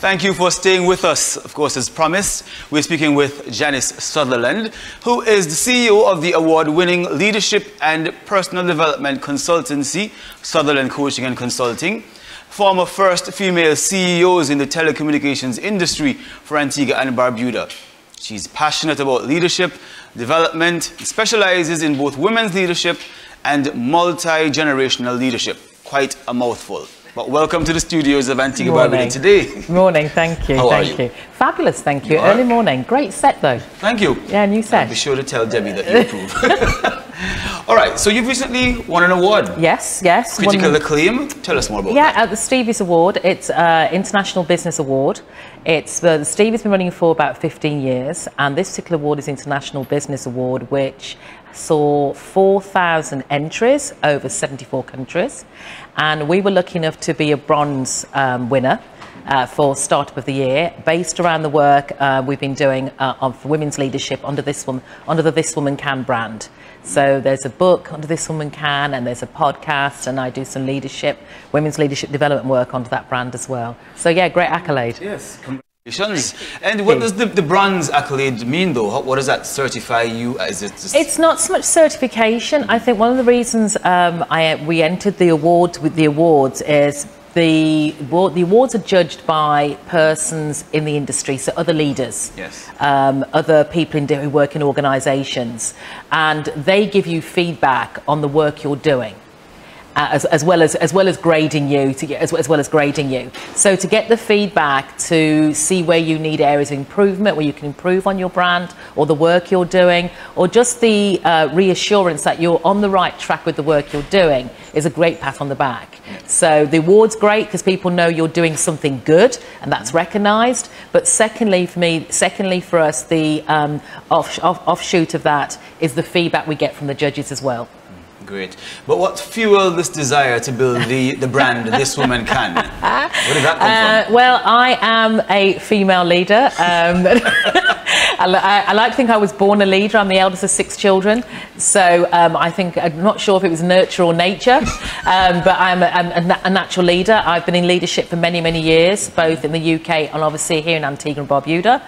Thank you for staying with us. Of course, as promised, we're speaking with Janice Sutherland, who is the CEO of the award-winning leadership and personal development consultancy, Sutherland Coaching and Consulting, former first female CEOs in the telecommunications industry for Antigua and Barbuda. She's passionate about leadership, development, specializes in both women's leadership and multi-generational leadership. Quite a mouthful. But welcome to the studios of Antigua Barbuda today. Morning, thank you. How are you? Fabulous, thank you. You Early morning. Great set though. Thank you. Yeah, new set. I'll be sure to tell Debbie that you approve. All right, so you've recently won an award. Yes, yes. Critical acclaim. Tell us more about that. Yeah, at the Stevie's Award. It's International Business Award. It's the Stevie's been running for about 15 years, and this particular award is International Business Award, which saw 4,000 entries over 74 countries, and we were lucky enough to be a bronze winner for Startup of the Year, based around the work we've been doing of women's leadership under the This Woman Can brand. So there's a book under This Woman Can, and there's a podcast, and I do some women's leadership development work under that brand as well. So yeah, great accolade. Yes. Congratulations. And what does the bronze accolade mean, though? What does that certify you as? It's not so much certification. I think one of the reasons we entered the awards with the awards is the awards are judged by persons in the industry, so other leaders, yes, other people who work in organisations, and they give you feedback on the work you're doing. As well as grading you, So to get the feedback to see where you need areas of improvement, where you can improve on your brand or the work you're doing, or just the reassurance that you're on the right track with the work you're doing, is a great pat on the back. So the award's great because people know you're doing something good, and that's recognised. But secondly for us, the offshoot of that is the feedback we get from the judges as well. Great. But what fueled this desire to build the brand This Woman Can? Where did that come from? Well, I am a female leader. I like to think I was born a leader. I'm the eldest of 6 children. So I'm not sure if it was nurture or nature, but I'm a natural leader. I've been in leadership for many, many years, both in the UK and obviously here in Antigua and Barbuda.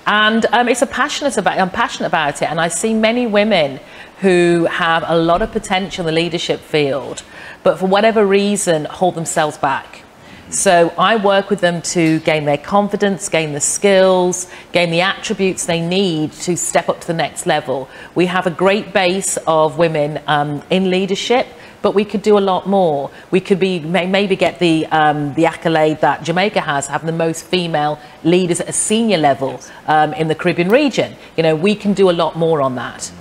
And I'm passionate about it. And I see many women who have a lot of potential in the leadership field, but for whatever reason hold themselves back. So I work with them to gain their confidence, gain the skills, gain the attributes they need to step up to the next level. We have a great base of women in leadership, but we could do a lot more. We could maybe get the accolade that Jamaica has, having the most female leaders at a senior level in the Caribbean region. You know, we can do a lot more on that.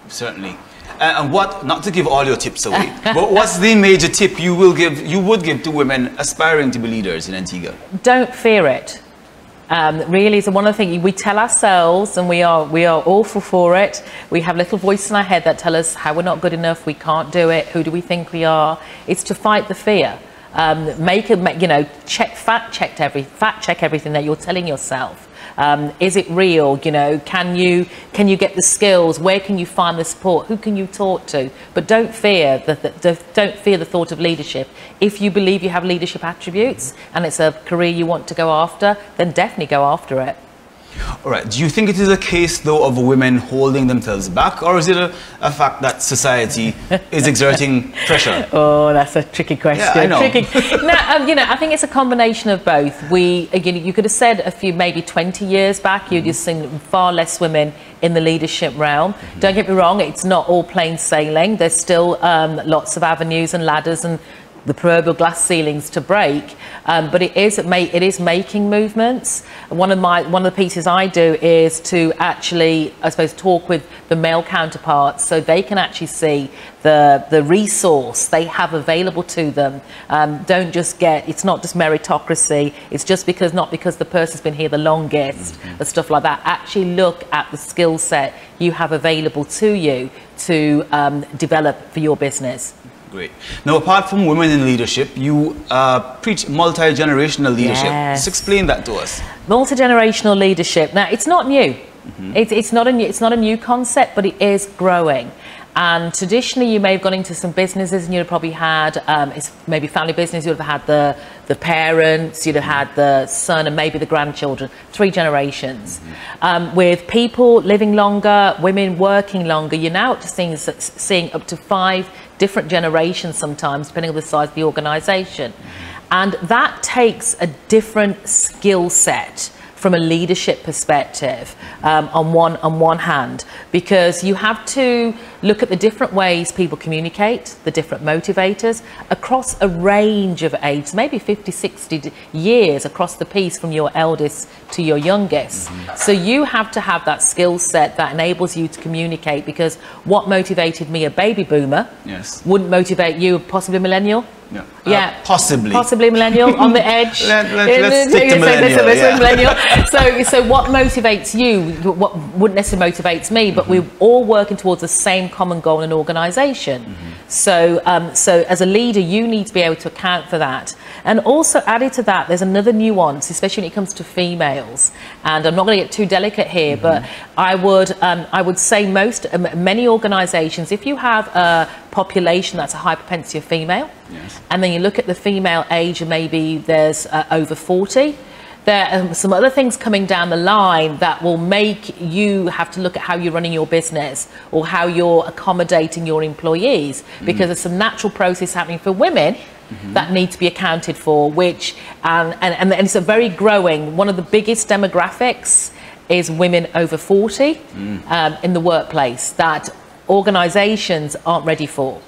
Certainly. And not to give all your tips away, but what's the major tip you would give to women aspiring to be leaders in Antigua? Don't fear it. Really, is one of the things we tell ourselves, and we are awful for it. We have little voices in our head that tell us how we're not good enough, we can't do it, who do we think we are? It's to fight the fear. Fact check everything that you're telling yourself. Is it real? You know, can you get the skills? Where can you find the support? Who can you talk to? But don't fear the thought of leadership. If you believe you have leadership attributes and it's a career you want to go after, then definitely go after it. All right. Do you think it is a case, though, of women holding themselves back, or is it a fact that society is exerting pressure? Oh, that's a tricky question. Yeah, I know. No, I think it's a combination of both. You could have said maybe 20 years back, you'd just seen far less women in the leadership realm. Don't get me wrong, it's not all plain sailing. There's still lots of avenues and ladders and the proverbial glass ceilings to break, but it is making movements. One of the pieces I do is to actually, I suppose, talk with the male counterparts so they can actually see the resource they have available to them. It's not just meritocracy. It's just not because the person's been here the longest, and stuff like that. Actually look at the skill set you have available to you to develop for your business. Great. Now, apart from women in leadership, you preach multi-generational leadership. Yes. Just explain that to us. Multi-generational leadership. Now, it's not new. It's not a new concept, but it is growing. And traditionally, you may have gone into some businesses and you'd have probably had, it's maybe family business, you'd have had the parents, you'd have had the son and maybe the grandchildren, 3 generations. With people living longer, women working longer, you're now just seeing up to 5 different generations sometimes, depending on the size of the organisation. And that takes a different skill set from a leadership perspective on one hand, because you have to look at the different ways people communicate, the different motivators across a range of ages, maybe 50, 60 years across the piece from your eldest to your youngest. So you have to have that skill set that enables you to communicate, because what motivated me, a baby boomer, wouldn't motivate you, possibly a millennial. Yeah, possibly millennial on the edge. Let's stick to millennial. So what motivates you? What wouldn't necessarily motivates me, but we're all working towards the same common goal in an organisation. So as a leader, you need to be able to account for that. And also added to that, there's another nuance, especially when it comes to females. And I'm not going to get too delicate here, but I would say many organisations, if you have a population that's a high propensity of female, and then you look at the female age and maybe there's over 40, there are some other things coming down the line that will make you have to look at how you're running your business or how you're accommodating your employees, because there's some natural process happening for women that need to be accounted for, which and it's a very growing, one of the biggest demographics is women over 40 in the workplace that organisations aren't ready for.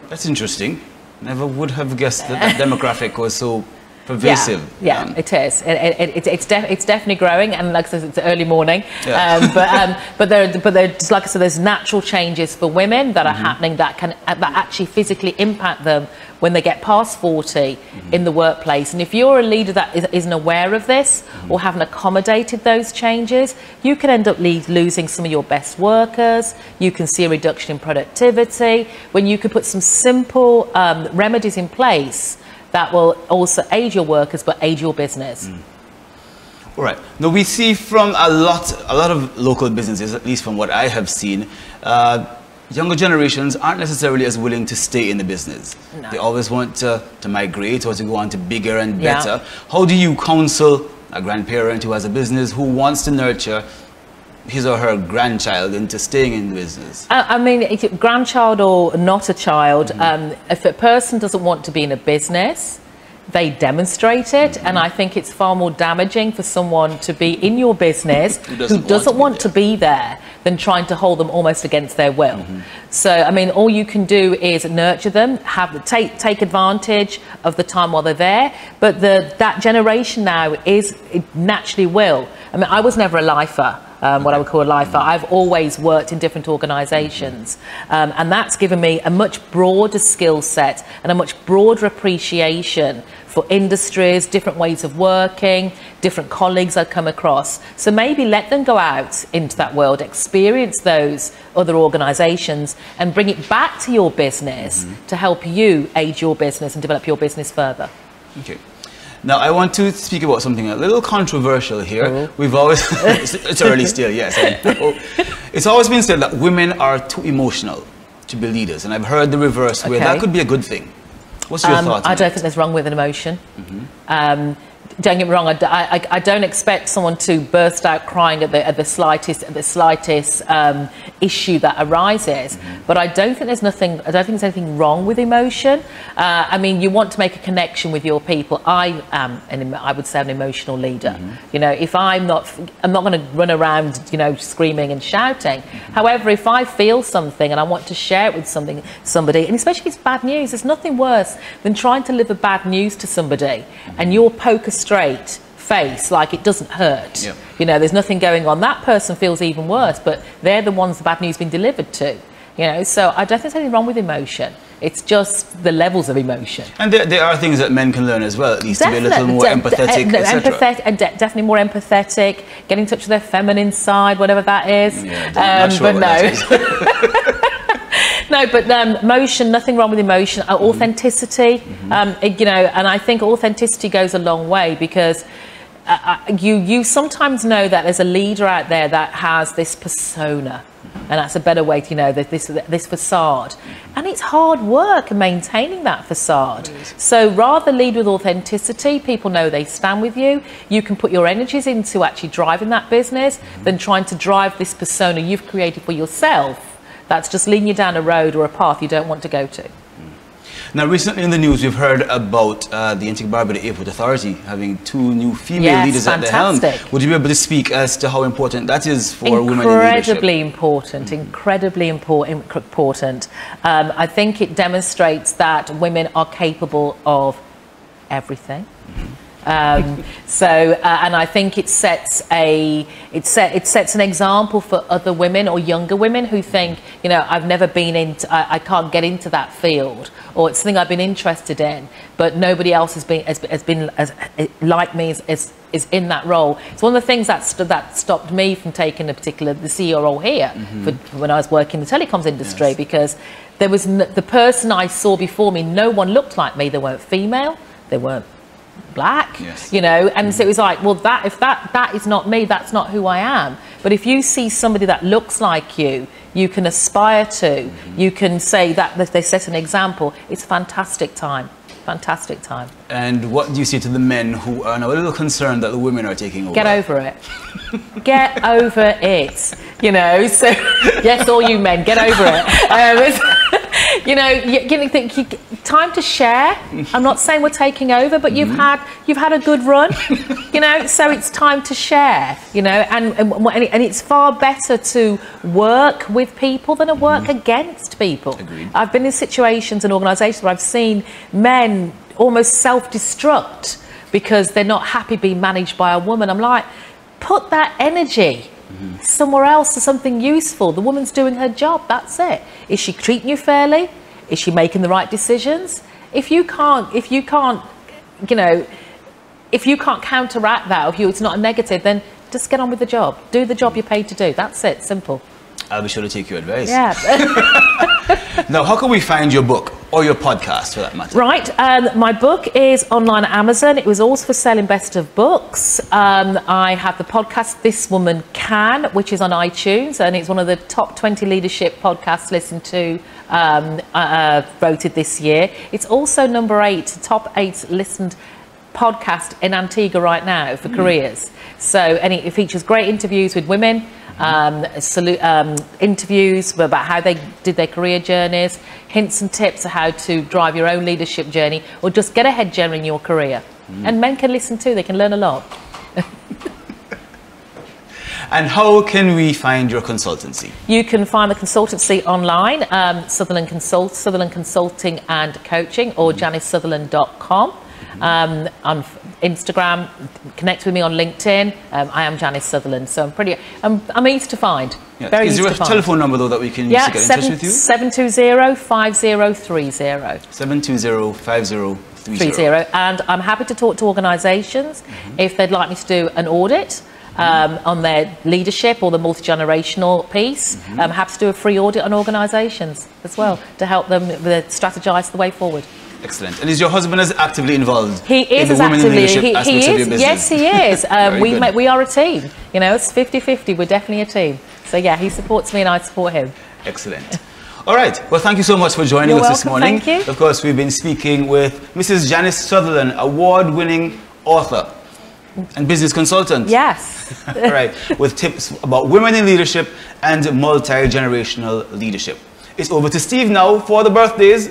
That's interesting. Never would have guessed that the demographic was so pervasive. Yeah, it is. It's definitely growing, and like I said, it's early morning. But just like I said, there's natural changes for women that are happening that actually physically impact them when they get past 40 in the workplace. And if you're a leader that isn't aware of this or haven't accommodated those changes, you can end up losing some of your best workers. You can see a reduction in productivity when you could put some simple remedies in place that will also aid your workers but aid your business. All right. Now we see from a lot of local businesses, at least from what I have seen, younger generations aren't necessarily as willing to stay in the business. No. They always want to migrate or to go on to bigger and better. How do you counsel a grandparent who has a business who wants to nurture his or her grandchild into staying in the business? I mean, grandchild or not a child, if a person doesn't want to be in a business, they demonstrate it, and I think it's far more damaging for someone to be in your business who doesn't want to be there than trying to hold them almost against their will. So, I mean, all you can do is nurture them, take advantage of the time while they're there, but that generation now it naturally will. I mean, I was never a lifer. What I would call a lifer. I've always worked in different organisations, and that's given me a much broader skill set and a much broader appreciation for industries, different ways of working, different colleagues I've come across. So maybe let them go out into that world, experience those other organisations and bring it back to your business to help you aid your business and develop your business further. Okay. Now, I want to speak about something a little controversial here. We've always, it's early still, yes. It's always been said that women are too emotional to be leaders, and I've heard the reverse, where that could be a good thing. What's your thought? I don't think there's wrong with an emotion. Don't get me wrong. I don't expect someone to burst out crying at the slightest issue that arises. But I don't think there's anything wrong with emotion. I mean, you want to make a connection with your people. I would say, an emotional leader. You know, if I'm not going to run around, you know, screaming and shouting. However, if I feel something and I want to share it with somebody, and especially if it's bad news, there's nothing worse than trying to deliver bad news to somebody and you're poker straight face like it doesn't hurt. You know, there's nothing going on. That person feels even worse, but they're the ones the bad news been delivered to. You know, so I don't think there's anything wrong with emotion. It's just the levels of emotion. And there are things that men can learn as well, at least to be a little more empathetic, definitely more empathetic, get in touch with their feminine side, whatever that is. Not sure what that is. No, but emotion, nothing wrong with emotion. Authenticity, you know, and I think authenticity goes a long way, because you sometimes know that there's a leader out there that has this persona. and that's a better way to, you know, this facade. And it's hard work maintaining that facade. So rather lead with authenticity, people know they stand with you, you can put your energies into actually driving that business than trying to drive this persona you've created for yourself that's just leading you down a road or a path you don't want to go to. Now, recently in the news, we've heard about the Antigua Barbuda Airport Authority having 2 new female leaders at the helm. Would you be able to speak as to how important that is for women in leadership? Incredibly important. I think it demonstrates that women are capable of everything. And I think it sets an example for other women or younger women who think, you know, I've never been into, I can't get into that field, or it's something I've been interested in, but nobody else has been like me is in that role. It's one of the things that stopped me from taking the CEO role here for when I was working in the telecoms industry, because there was the person I saw before me, no one looked like me. They weren't female, they weren't black, you know, and so it was like, well, if that is not me, that's not who I am. But if you see somebody that looks like you can aspire to, you can say that they set an example. It's fantastic time. And what do you say to the men who are now a little concerned that the women are taking over? Get over it. Get over it. You know, so yes, all you men, get over it. You know, time to share. I'm not saying we're taking over, but you've had a good run. You know, so it's time to share. You know, and it's far better to work with people than to work against people. Agreed. I've been in situations and organisations where I've seen men almost self-destruct because they're not happy being managed by a woman. I'm like, put that energy somewhere else to something useful. The woman's doing her job, that's it. Is she treating you fairly? Is she making the right decisions? If you can't, you know, if you can't counteract that, or if it's not a negative, then just get on with the job. Do the job you're paid to do. That's it, simple. I'll be sure to take your advice. Yeah. Now, how can we find your book or your podcast for that matter? Right, my book is online at Amazon. It was also for selling Best of Books. I have the podcast This Woman Can, which is on iTunes, and it's one of the top 20 leadership podcasts listened to, voted this year. It's also number 8, top 8 listened podcast in Antigua right now for careers. So it features great interviews with women, interviews about how they did their career journeys, hints and tips of how to drive your own leadership journey, or just get ahead generally in your career. And men can listen too, they can learn a lot. And how can we find your consultancy? You can find the consultancy online, Sutherland Consulting and Coaching, or JaniceSutherland.com. On Instagram, connect with me on LinkedIn. I am Janice Sutherland, so I'm easy to find. Yeah. Very easy to find. Is there a telephone number though that we can use to get in touch with you? 720-5030. 720-5030. And I'm happy to talk to organisations if they'd like me to do an audit on their leadership or the multi-generational piece. I'm happy to do a free audit on organisations as well to help them strategise the way forward. Excellent. And is your husband as actively involved in the women in leadership aspects of your business? Yes, he is. We are a team. You know, it's 50-50. We're definitely a team. So yeah, he supports me and I support him. Excellent. All right. Well, thank you so much for joining us this morning. Thank you. Of course, we've been speaking with Mrs. Janice Sutherland, award-winning author and business consultant. Yes. All right. With tips about women in leadership and multi-generational leadership. It's over to Steve now for the birthdays.